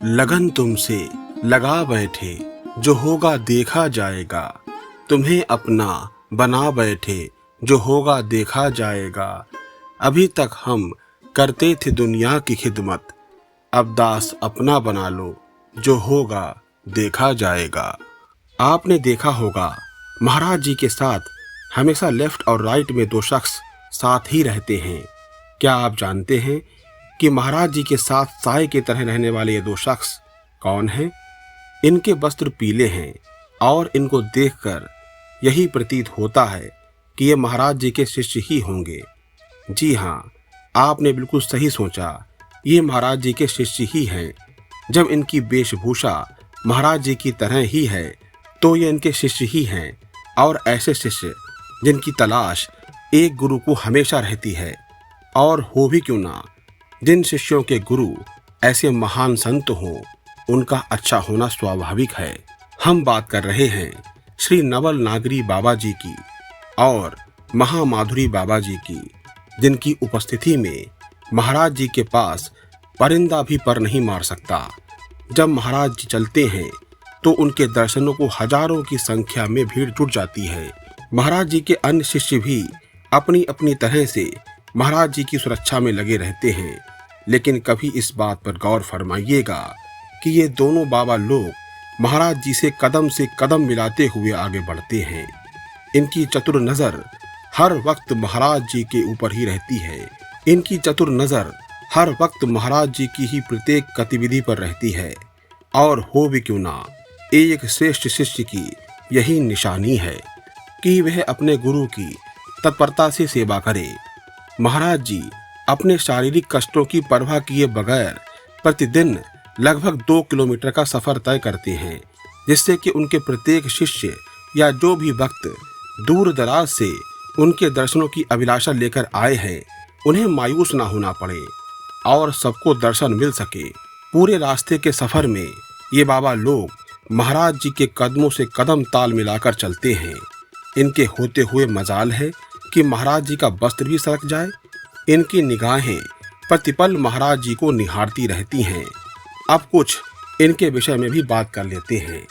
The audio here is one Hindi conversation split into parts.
लगन तुमसे लगा बैठे, जो होगा देखा जाएगा। तुम्हें अपना बना बैठे, जो होगा देखा जाएगा। अभी तक हम करते थे दुनिया की खिदमत, अब दास अपना बना लो, जो होगा देखा जाएगा। आपने देखा होगा महाराज जी के साथ हमेशा लेफ्ट और राइट में दो शख्स साथ ही रहते हैं। क्या आप जानते हैं कि महाराज जी के साथ साए की तरह रहने वाले ये दो शख्स कौन हैं? इनके वस्त्र पीले हैं और इनको देखकर यही प्रतीत होता है कि ये महाराज जी के शिष्य ही होंगे। जी हाँ, आपने बिल्कुल सही सोचा, ये महाराज जी के शिष्य ही हैं। जब इनकी वेशभूषा महाराज जी की तरह ही है तो ये इनके शिष्य ही हैं, और ऐसे शिष्य जिनकी तलाश एक गुरु को हमेशा रहती है, और हो भी क्यों ना, जिन शिष्यों के गुरु ऐसे महान संत हों, उनका अच्छा होना स्वाभाविक है। हम बात कर रहे हैं श्री नवल नागरी बाबा जी की और महामाधुरी बाबा जी की, जिनकी उपस्थिति में महाराज जी के पास परिंदा भी पर नहीं मार सकता। जब महाराज जी चलते हैं तो उनके दर्शनों को हजारों की संख्या में भीड़ जुट जाती है। महाराज जी के अन्य शिष्य भी अपनी अपनी तरह से महाराज जी की सुरक्षा में लगे रहते हैं, लेकिन कभी इस बात पर गौर फरमाइएगा कि ये दोनों बाबा लोग महाराज जी से कदम मिलाते हुए आगे बढ़ते हैं। इनकी चतुर नजर हर वक्त महाराज जी के ऊपर ही रहती है। इनकी चतुर नजर हर वक्त महाराज जी की ही प्रत्येक गतिविधि पर रहती है, और हो भी क्यों ना, एक श्रेष्ठ शिष्य की यही निशानी है कि वह अपने गुरु की तत्परता से सेवा करे। महाराज जी अपने शारीरिक कष्टों की परवाह किए बगैर प्रतिदिन लगभग 2 किलोमीटर का सफर तय करते हैं, जिससे कि उनके प्रत्येक शिष्य या जो भी भक्त दूर दराज से उनके दर्शनों की अभिलाषा लेकर आए हैं, उन्हें मायूस ना होना पड़े और सबको दर्शन मिल सके। पूरे रास्ते के सफर में ये बाबा लोग महाराज जी के कदमों से कदम ताल मिलाकर चलते हैं। इनके होते हुए मजाल है कि महाराज जी का वस्त्र भी सरक जाए। इनकी निगाहें प्रतिपल महाराज जी को निहारती रहती हैं। अब कुछ इनके विषय में भी बात कर लेते हैं।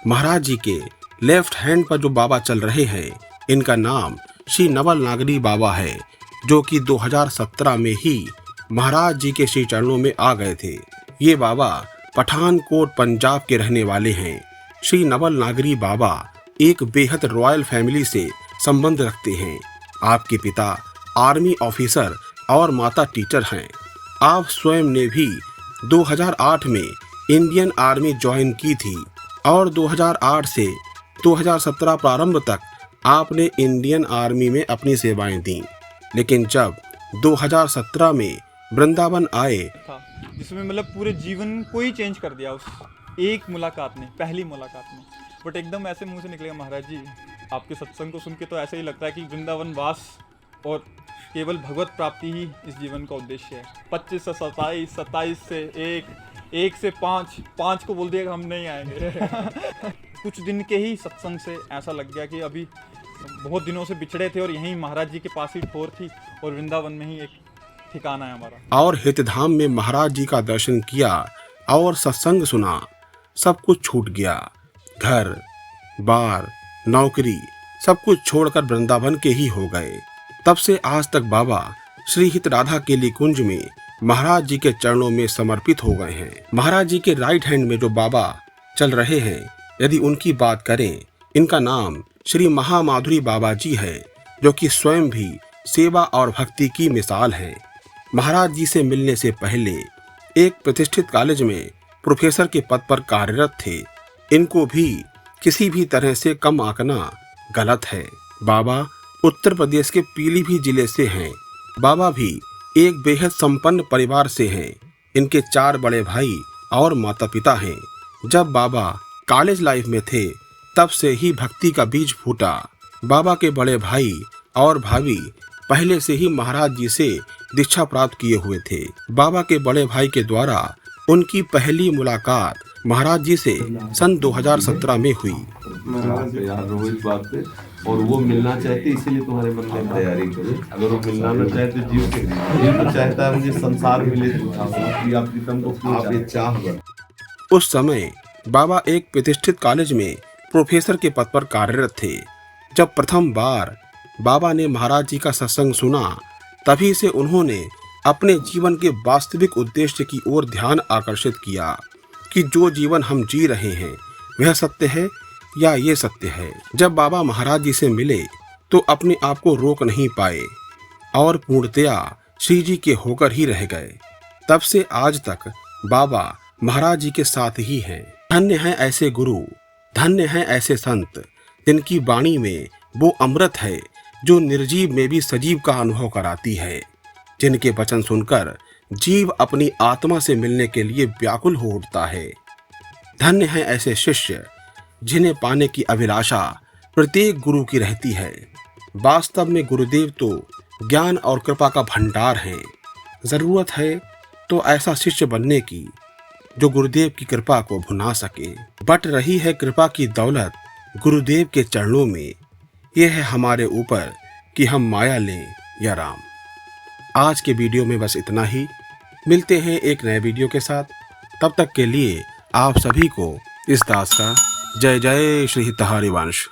महाराज जी के लेफ्ट हैंड पर जो बाबा चल रहे हैं, इनका नाम श्री नवल नागरी बाबा है, जो कि 2017 में ही महाराज जी के श्री चरणों में आ गए थे। ये बाबा पठानकोट पंजाब के रहने वाले हैं। श्री नवल नागरी बाबा एक बेहद रॉयल फैमिली से संबंध रखते हैं। आपके पिता आर्मी ऑफिसर और माता टीचर हैं। आप स्वयं ने भी 2008 में इंडियन आर्मी ज्वाइन की थी और 2008 से 2017 प्रारंभ तक आपने इंडियन आर्मी में अपनी सेवाएं दी। लेकिन जब 2017 में वृंदावन आए, जिसमें मतलब पूरे जीवन को ही चेंज कर दिया उस एक मुलाकात ने, पहली मुलाकात में। बट एकदम ऐसे मुंह से निकलेगा, महाराज जी आपके सत्संग को सुन के तो ऐसा ही लगता है कि वृंदावन वास और केवल भगवत प्राप्ति ही इस जीवन का उद्देश्य है। 25 से 27, 27 से 1 से 5 को बोल दिया हम नहीं आएंगे। कुछ दिन के ही सत्संग से ऐसा लग गया कि अभी बहुत दिनों से बिछड़े थे और यहीं महाराज जी के पास ही ठोर थी और वृंदावन में ही एक ठिकाना है हमारा। और हितधाम में महाराज जी का दर्शन किया और सत्संग सुना। सब कुछ छूट गया। घर बार नौकरी सब कुछ छोड़कर वृंदावन के ही हो गए। तब से आज तक बाबा श्री हित राधा केली कुंज में महाराज जी के चरणों में समर्पित हो गए हैं। महाराज जी के राइट हैंड में जो बाबा चल रहे हैं, यदि उनकी बात करें, इनका नाम श्री महामाधुरी बाबा जी है, जो कि स्वयं भी सेवा और भक्ति की मिसाल है। महाराज जी से मिलने से पहले एक प्रतिष्ठित कॉलेज में प्रोफेसर के पद पर कार्यरत थे। इनको भी किसी भी तरह से कम आंकना गलत है। बाबा उत्तर प्रदेश के पीलीभीत जिले से हैं। बाबा भी एक बेहद संपन्न परिवार से हैं। इनके 4 बड़े भाई और माता पिता हैं। जब बाबा कॉलेज लाइफ में थे, तब से ही भक्ति का बीज फूटा। बाबा के बड़े भाई और भाभी पहले से ही महाराज जी से दीक्षा प्राप्त किए हुए थे। बाबा के बड़े भाई के द्वारा उनकी पहली मुलाकात महाराज जी से सन 2017 में हुई। यार रोहित बात पे, और वो मिलना चाहते इसीलिए तुम्हारे मन में तैयारी करो। अगर वो मिलना न चाहे तो जीव के ये तो चाहता है मुझे संसार मिले, आप प्रीतम को आप ये चाह उस समय बाबा एक प्रतिष्ठित कॉलेज में प्रोफेसर के पद पर कार्यरत थे। जब प्रथम बार बाबा ने महाराज जी का सत्संग सुना, तभी से उन्होंने अपने जीवन के वास्तविक उद्देश्य की ओर ध्यान आकर्षित किया कि जो जीवन हम जी रहे हैं वह सत्य है या ये सत्य है। जब बाबा महाराज जी से मिले तो अपने आप को रोक नहीं पाए और पूर्णतया श्री जी के होकर ही रह गए। तब से आज तक बाबा महाराज जी के साथ ही हैं। धन्य हैं ऐसे गुरु, धन्य हैं ऐसे संत, जिनकी वाणी में वो अमृत है जो निर्जीव में भी सजीव का अनुभव कराती है, जिनके वचन सुनकर जीव अपनी आत्मा से मिलने के लिए व्याकुल हो उठता है। धन्य हैं ऐसे शिष्य जिन्हें पाने की अभिलाषा प्रत्येक गुरु की रहती है। वास्तव में गुरुदेव तो ज्ञान और कृपा का भंडार है। जरूरत है तो ऐसा शिष्य बनने की जो गुरुदेव की कृपा को भुना सके। बट रही है कृपा की दौलत गुरुदेव के चरणों में। यह है हमारे ऊपर कि हम माया लें या राम। आज के वीडियो में बस इतना ही। मिलते हैं एक नए वीडियो के साथ। तब तक के लिए आप सभी को इस दास का जय जय श्री हितहारी वंश।